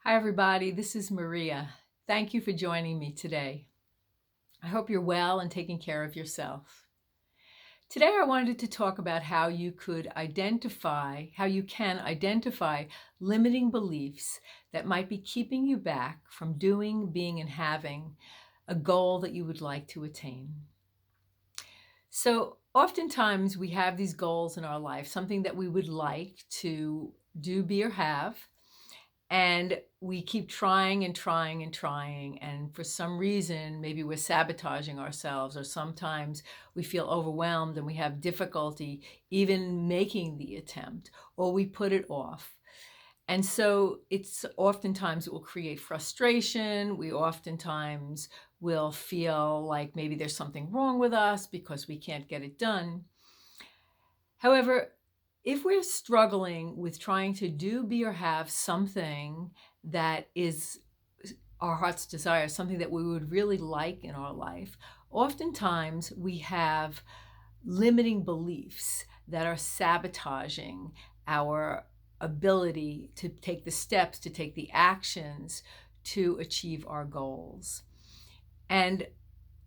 Hi, everybody. This is Maria. Thank you for joining me today. I hope you're well and taking care of yourself. Today, I wanted to talk about how you can identify limiting beliefs that might be keeping you back from doing, being, and having a goal that you would like to attain. So, oftentimes we have these goals in our life, something that we would like to do, be, or have. And we keep trying and trying and trying. And for some reason, maybe we're sabotaging ourselves, or sometimes we feel overwhelmed and we have difficulty even making the attempt, or we put it off. And so oftentimes it will create frustration. We oftentimes will feel like maybe there's something wrong with us because we can't get it done. However, if we're struggling with trying to do, be, or have something that is our heart's desire, something that we would really like in our life, oftentimes we have limiting beliefs that are sabotaging our ability to take the steps, to take the actions to achieve our goals. And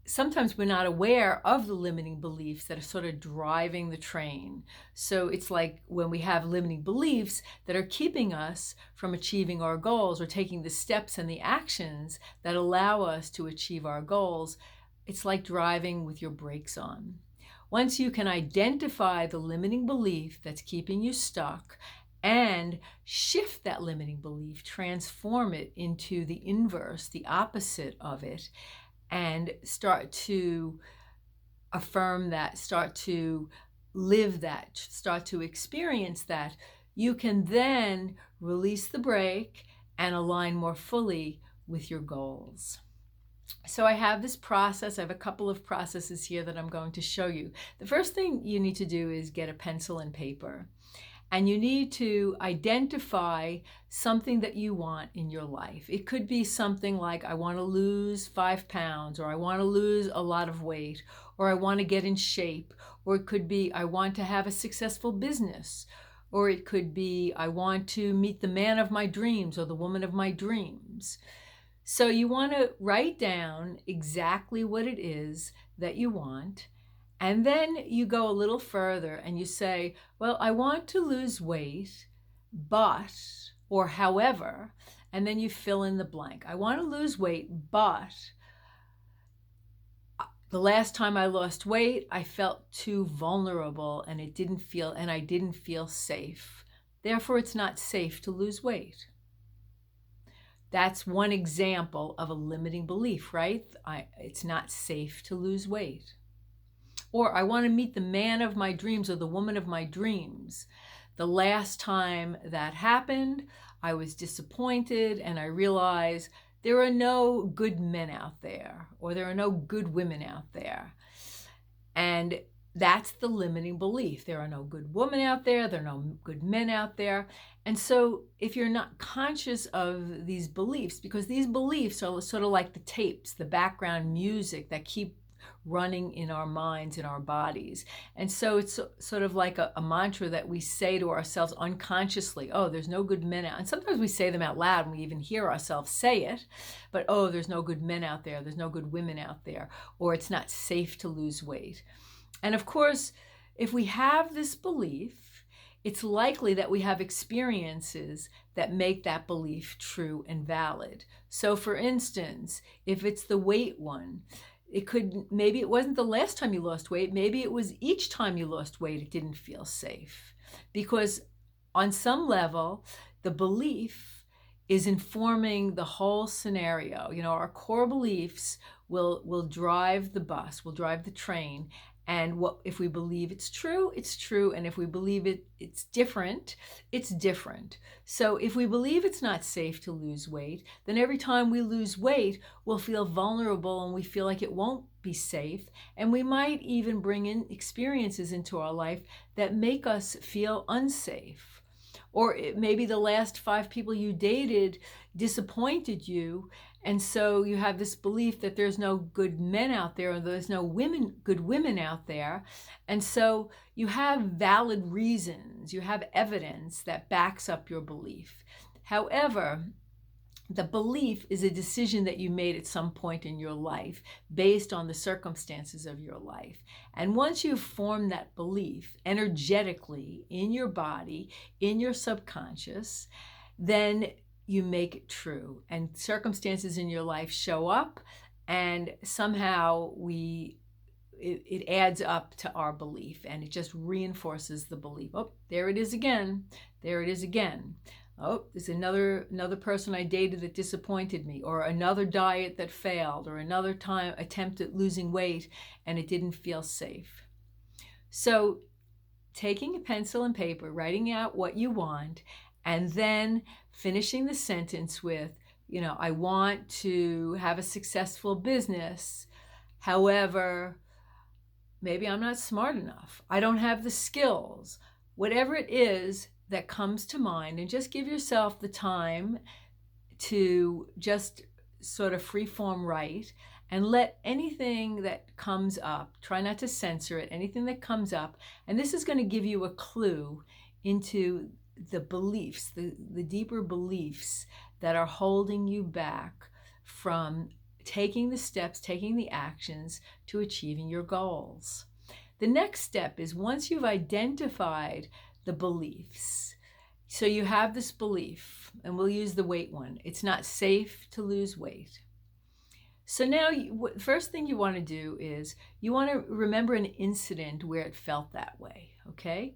sometimes we're not aware of the limiting beliefs that are sort of driving the train. So it's like when we have limiting beliefs that are keeping us from achieving our goals or taking the steps and the actions that allow us to achieve our goals, it's like driving with your brakes on. Once you can identify the limiting belief that's keeping you stuck and shift that limiting belief, transform it into the inverse, the opposite of it, and start to affirm that, start to live that, start to experience that, you can then release the brake and align more fully with your goals. So I have this process. I have a couple of processes here that I'm going to show you. The first thing you need to do is get a pencil and paper. And you need to identify something that you want in your life. It could be something like, I want to lose 5 pounds, or I want to lose a lot of weight, or I want to get in shape, or it could be, I want to have a successful business, or it could be, I want to meet the man of my dreams or the woman of my dreams. So you want to write down exactly what it is that you want. And then you go a little further and you say, well, I want to lose weight, but, or however, and then you fill in the blank. I want to lose weight, but the last time I lost weight, I felt too vulnerable and I didn't feel safe. Therefore, it's not safe to lose weight. That's one example of a limiting belief, right? It's not safe to lose weight. Or I want to meet the man of my dreams or the woman of my dreams. The last time that happened, I was disappointed and I realized there are no good men out there, or there are no good women out there. And that's the limiting belief. There are no good women out there. There are no good men out there. And so if you're not conscious of these beliefs, because these beliefs are sort of like the tapes, the background music that keep running in our minds, in our bodies. And so it's sort of like a mantra that we say to ourselves unconsciously. Oh, there's no good men out. And sometimes we say them out loud and we even hear ourselves say it. But, oh, there's no good men out there. There's no good women out there. Or it's not safe to lose weight. And of course, if we have this belief, it's likely that we have experiences that make that belief true and valid. So for instance, if it's the weight one, maybe it wasn't the last time you lost weight, maybe it was each time you lost weight, it didn't feel safe. Because on some level, the belief is informing the whole scenario. You know, our core beliefs will drive the bus, will drive the train. And if we believe it's true, it's true. And if we believe it's different, it's different. So if we believe it's not safe to lose weight, then every time we lose weight, we'll feel vulnerable and we feel like it won't be safe. And we might even bring in experiences into our life that make us feel unsafe. Or maybe the last 5 people you dated disappointed you, and so you have this belief that there's no good men out there, or there's no good women out there. And so you have valid reasons, you have evidence that backs up your belief. However, The belief is a decision that you made at some point in your life based on the circumstances of your life. And once you've formed that belief energetically in your body, in your subconscious, then you make it true. And circumstances in your life show up, and somehow it adds up to our belief, and it just reinforces the belief. Oh, there it is again. There it is again. Oh, there's another person I dated that disappointed me, or another diet that failed, or another time attempt at losing weight and it didn't feel safe. So taking a pencil and paper, writing out what you want, and then finishing the sentence with, I want to have a successful business. However, maybe I'm not smart enough. I don't have the skills. Whatever it is that comes to mind, and just give yourself the time to just sort of freeform write, and let anything that comes up, try not to censor it, anything that comes up, and this is going to give you a clue into the beliefs, the deeper beliefs that are holding you back from taking the steps, taking the actions to achieving your goals. The next step is, once you've identified the beliefs, so you have this belief, and we'll use the weight one. It's not safe to lose weight. So now, first thing you want to do is you want to remember an incident where it felt that way, okay?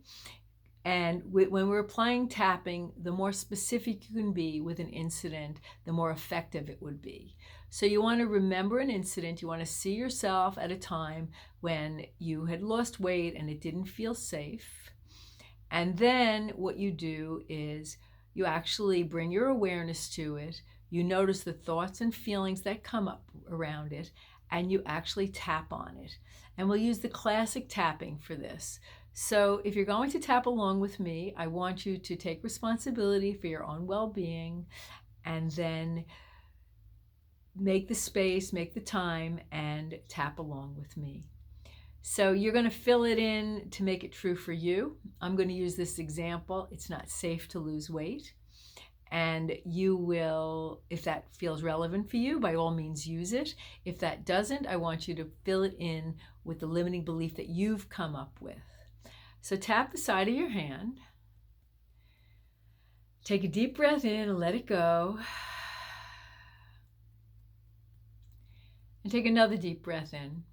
And when we're applying tapping, the more specific you can be with an incident, the more effective it would be. So you want to remember an incident. You want to see yourself at a time when you had lost weight and it didn't feel safe. And then what you do is you actually bring your awareness to it. You notice the thoughts and feelings that come up around it, and you actually tap on it. And we'll use the classic tapping for this. So if you're going to tap along with me, I want you to take responsibility for your own well-being, and then make the space, make the time, and tap along with me. So you're going to fill it in to make it true for you. I'm going to use this example. It's not safe to lose weight. And you will, if that feels relevant for you, by all means use it. If that doesn't, I want you to fill it in with the limiting belief that you've come up with. So tap the side of your hand. Take a deep breath in and let it go. And take another deep breath in.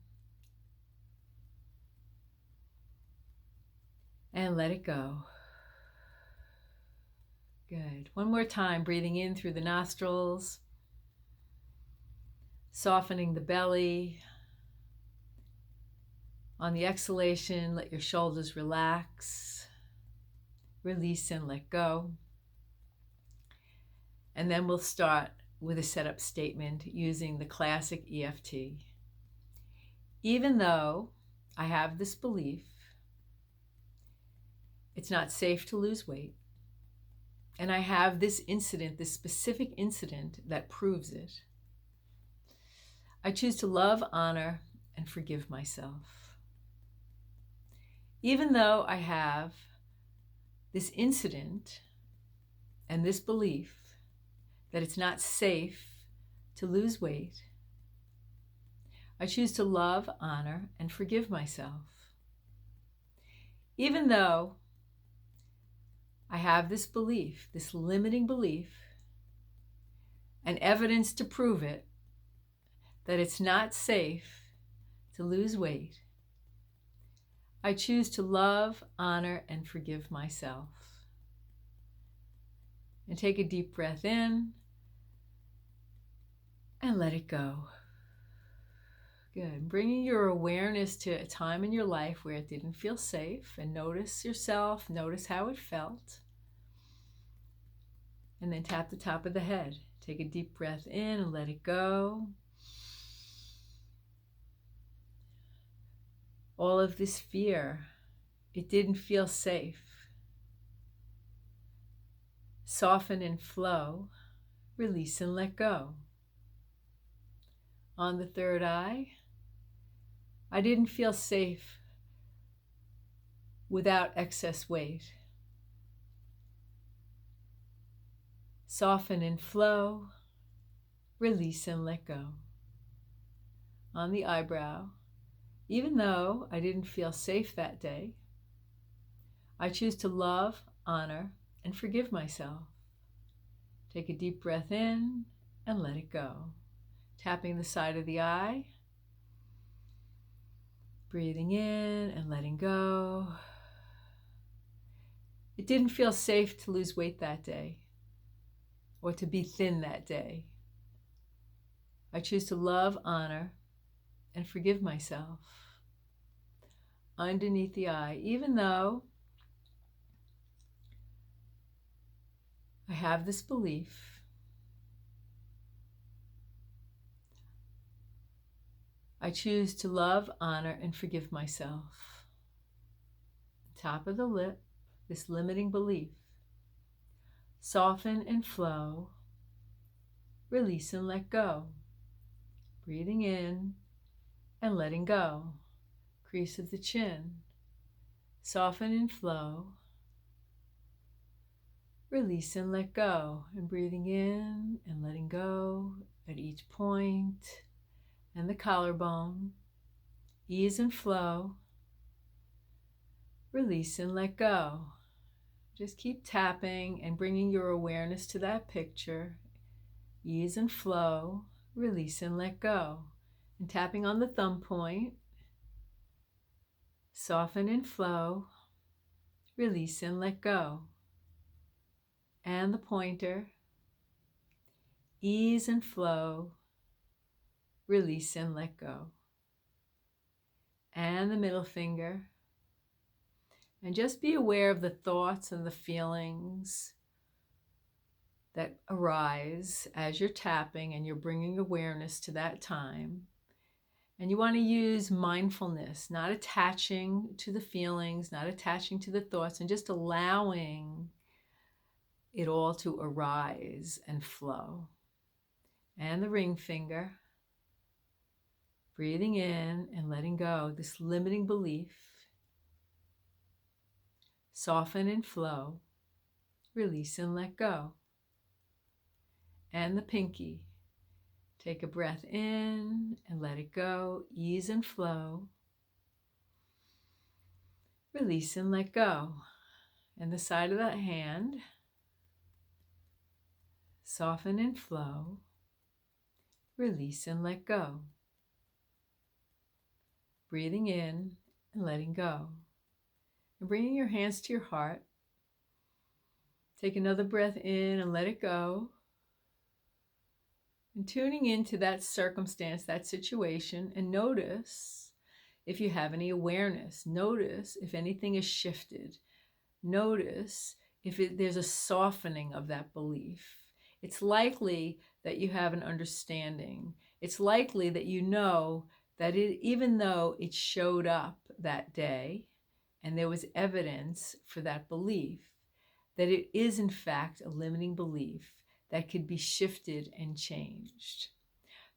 And let it go. Good. One more time, breathing in through the nostrils, softening the belly. On the exhalation, let your shoulders relax, release and let go. And then we'll start with a setup statement using the classic EFT. Even though I have this belief, it's not safe to lose weight, and I have this incident, this specific incident that proves it, I choose to love, honor, and forgive myself. Even though I have this incident and this belief that it's not safe to lose weight, I choose to love, honor, and forgive myself. Even though I have this belief, this limiting belief, and evidence to prove it, that it's not safe to lose weight, I choose to love, honor, and forgive myself. And take a deep breath in and let it go. Good. Bringing your awareness to a time in your life where it didn't feel safe, and notice yourself, notice how it felt. And then tap the top of the head. Take a deep breath in and let it go. All of this fear, it didn't feel safe. Soften and flow, release and let go. On the third eye, I didn't feel safe without excess weight. Soften and flow, release and let go. On the eyebrow, even though I didn't feel safe that day, I choose to love, honor, and forgive myself. Take a deep breath in and let it go. Tapping the side of the eye, breathing in and letting go. It didn't feel safe to lose weight that day or to be thin that day. I choose to love, honor, and forgive myself. Underneath the eye, even though I have this belief, I choose to love, honor, and forgive myself. Top of the lip, this limiting belief. Soften and flow. Release and let go. Breathing in and letting go. Crease of the chin. Soften and flow. Release and let go. And breathing in and letting go at each point. And the collarbone. Ease and flow. Release and let go. Just keep tapping and bringing your awareness to that picture. Ease and flow. Release and let go. And tapping on the thumb point. Soften and flow. Release and let go. And the pointer. Ease and flow. Release and let go. And the middle finger. And just be aware of the thoughts and the feelings that arise as you're tapping and you're bringing awareness to that time. And you want to use mindfulness, not attaching to the feelings, not attaching to the thoughts, and just allowing it all to arise and flow. And the ring finger. Breathing in and letting go, this limiting belief. Soften and flow. Release and let go. And the pinky. Take a breath in and let it go. Ease and flow. Release and let go. And the side of that hand. Soften and flow. Release and let go. Breathing in and letting go. And bringing your hands to your heart. Take another breath in and let it go. And tuning into that circumstance, that situation, and notice if you have any awareness. Notice if anything is shifted. Notice if there's a softening of that belief. It's likely that you have an understanding. It's likely that you know that even though it showed up that day and there was evidence for that belief, that it is in fact a limiting belief that could be shifted and changed.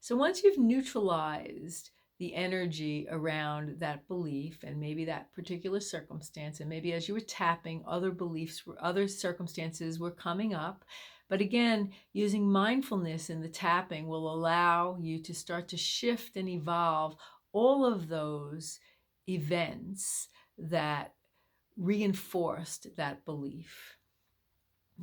So once you've neutralized the energy around that belief and maybe that particular circumstance, and maybe as you were tapping, other beliefs, other circumstances were coming up. But again, using mindfulness in the tapping will allow you to start to shift and evolve all of those events that reinforced that belief.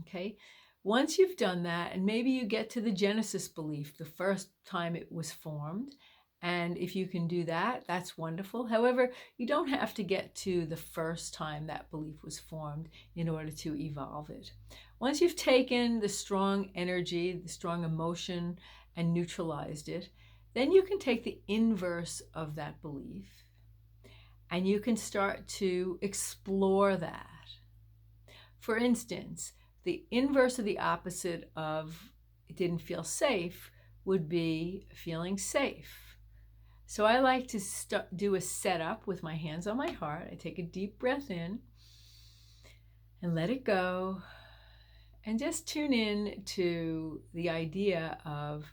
Okay? Once you've done that, and maybe you get to the Genesis belief, the first time it was formed, and if you can do that, that's wonderful. However, you don't have to get to the first time that belief was formed in order to evolve it. Once you've taken the strong energy, the strong emotion, and neutralized it, then you can take the inverse of that belief and you can start to explore that. For instance, the inverse of the opposite of it didn't feel safe would be feeling safe. So I like to do a setup with my hands on my heart. I take a deep breath in and let it go. And just tune in to the idea of,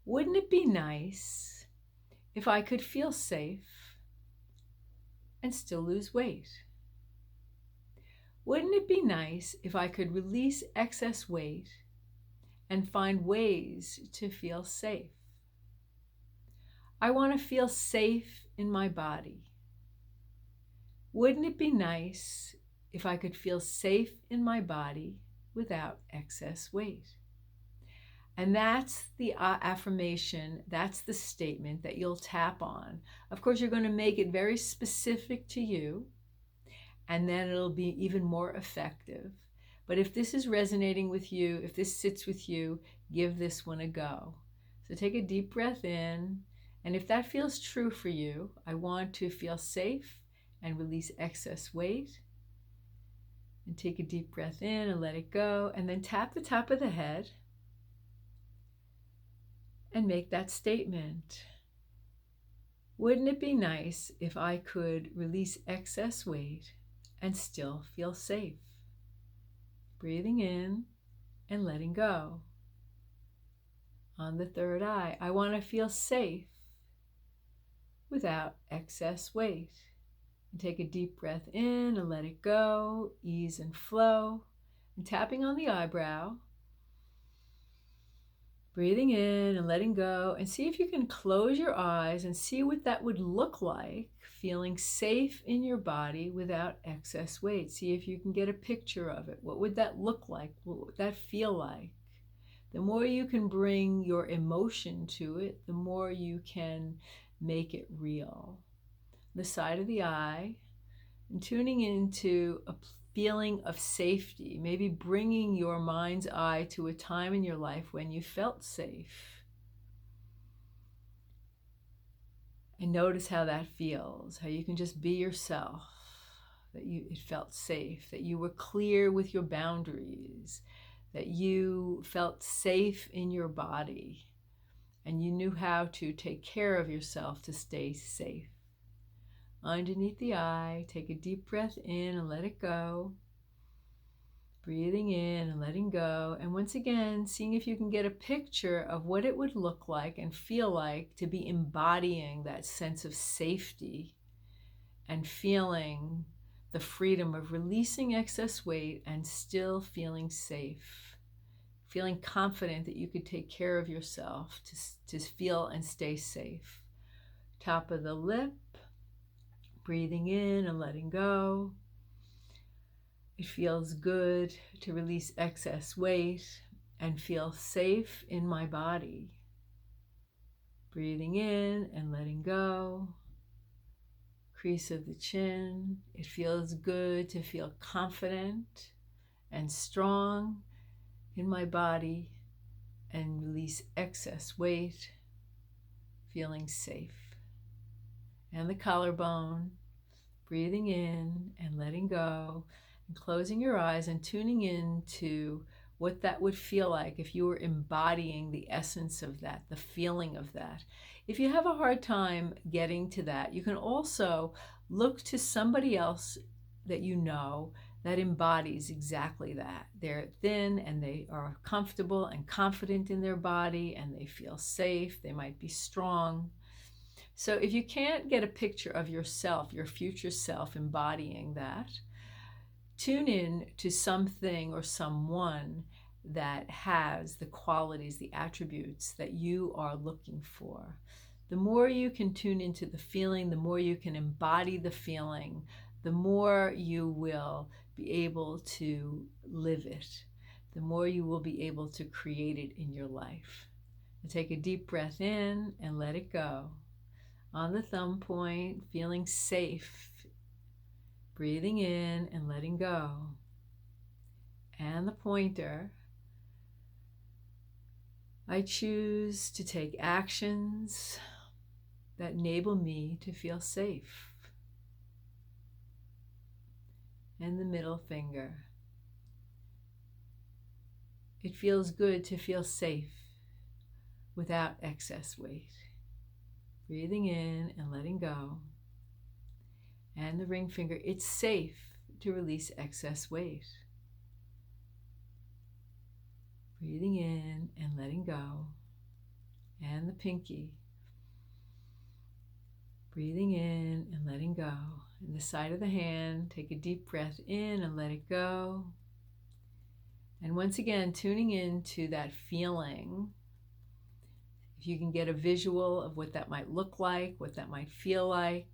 wouldn't it be nice if I could feel safe and still lose weight? Wouldn't it be nice if I could release excess weight and find ways to feel safe. I want to feel safe in my body. Wouldn't it be nice if I could feel safe in my body without excess weight? And that's the affirmation, that's the statement that you'll tap on. Of course, you're going to make it very specific to you, and then it'll be even more effective. But if this is resonating with you, if this sits with you, give this one a go. So take a deep breath in, and if that feels true for you, I want to feel safe and release excess weight. And take a deep breath in and let it go, and then tap the top of the head and make that statement. Wouldn't it be nice if I could release excess weight and still feel safe? Breathing in and letting go. On the third eye, I want to feel safe without excess weight. And take a deep breath in and let it go, ease and flow. And tapping on the eyebrow. Breathing in and letting go, and see if you can close your eyes and see what that would look like, feeling safe in your body without excess weight. See if you can get a picture of it. What would that look like? What would that feel like? The more you can bring your emotion to it, the more you can make it real. The side of the eye, and tuning into a feeling of safety, maybe bringing your mind's eye to a time in your life when you felt safe. And notice how that feels, how you can just be yourself, that it felt safe, that you were clear with your boundaries, that you felt safe in your body, and you knew how to take care of yourself to stay safe. Underneath the eye, take a deep breath in and let it go. Breathing in and letting go. And once again, seeing if you can get a picture of what it would look like and feel like to be embodying that sense of safety and feeling the freedom of releasing excess weight and still feeling safe. Feeling confident that you could take care of yourself to feel and stay safe. Top of the lip. Breathing in and letting go. It feels good to release excess weight and feel safe in my body. Breathing in and letting go. Crease of the chin. It feels good to feel confident and strong in my body and release excess weight, feeling safe. And the collarbone, breathing in and letting go, and closing your eyes and tuning in to what that would feel like if you were embodying the essence of that, the feeling of that. If you have a hard time getting to that, you can also look to somebody else that you know that embodies exactly that. They're thin and they are comfortable and confident in their body and they feel safe. They might be strong. So if you can't get a picture of yourself, your future self embodying that, tune in to something or someone that has the qualities, the attributes that you are looking for. The more you can tune into the feeling, the more you can embody the feeling, the more you will be able to live it, the more you will be able to create it in your life. And take a deep breath in and let it go. On the thumb point, feeling safe, breathing in and letting go. And the pointer, I choose to take actions that enable me to feel safe. And the middle finger, it feels good to feel safe without excess weight. Breathing in and letting go. And the ring finger, it's safe to release excess weight. Breathing in and letting go. And the pinky, breathing in and letting go. And the side of the hand, take a deep breath in and let it go. And once again, tuning into that feeling. If you can get a visual of what that might look like, what that might feel like,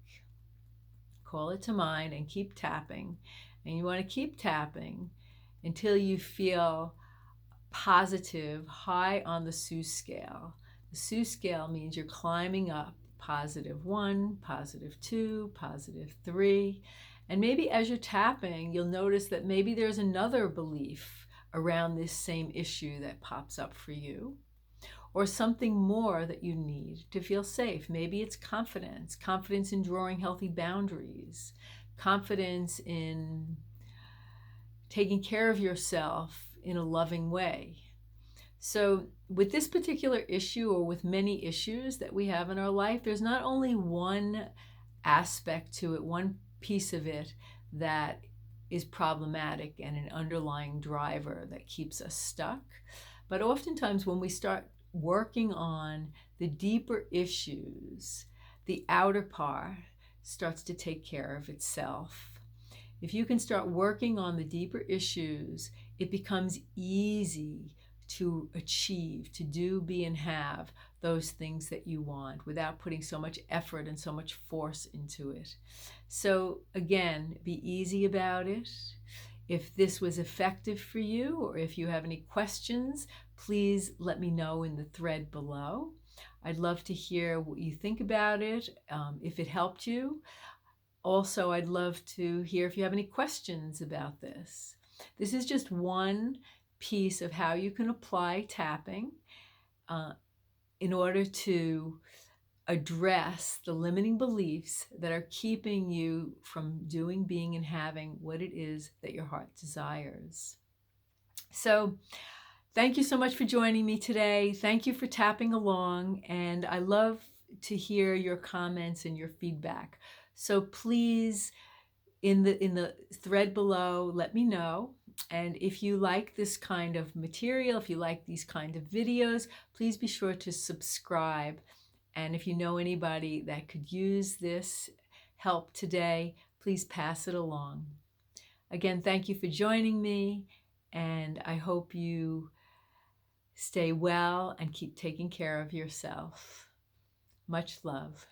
call it to mind and keep tapping. And you want to keep tapping until you feel positive, high on the SUS scale. The SUS scale means you're climbing up, +1, +2, +3. And maybe as you're tapping, you'll notice that maybe there's another belief around this same issue that pops up for you, or something more that you need to feel safe. Maybe it's confidence, confidence in drawing healthy boundaries, confidence in taking care of yourself in a loving way. So with this particular issue, or with many issues that we have in our life, there's not only one aspect to it, one piece of it that is problematic and an underlying driver that keeps us stuck. But oftentimes when we start working on the deeper issues, the outer part starts to take care of itself. If you can start working on the deeper issues, it becomes easy to achieve, to do, be, and have those things that you want without putting so much effort and so much force into it. So again, be easy about it. If this was effective for you, or if you have any questions, please let me know in the thread below. I'd love to hear what you think about it, if it helped you. Also, I'd love to hear if you have any questions about this. This is just one piece of how you can apply tapping in order to address the limiting beliefs that are keeping you from doing, being, and having what it is that your heart desires. So thank you so much for joining me today. Thank you for tapping along, and I love to hear your comments and your feedback. So please, in the thread below, let me know. And if you like this kind of material, if you like these kind of videos, please be sure to subscribe. And if you know anybody that could use this help today, please pass it along. Again, thank you for joining me, and I hope you stay well and keep taking care of yourself. Much love.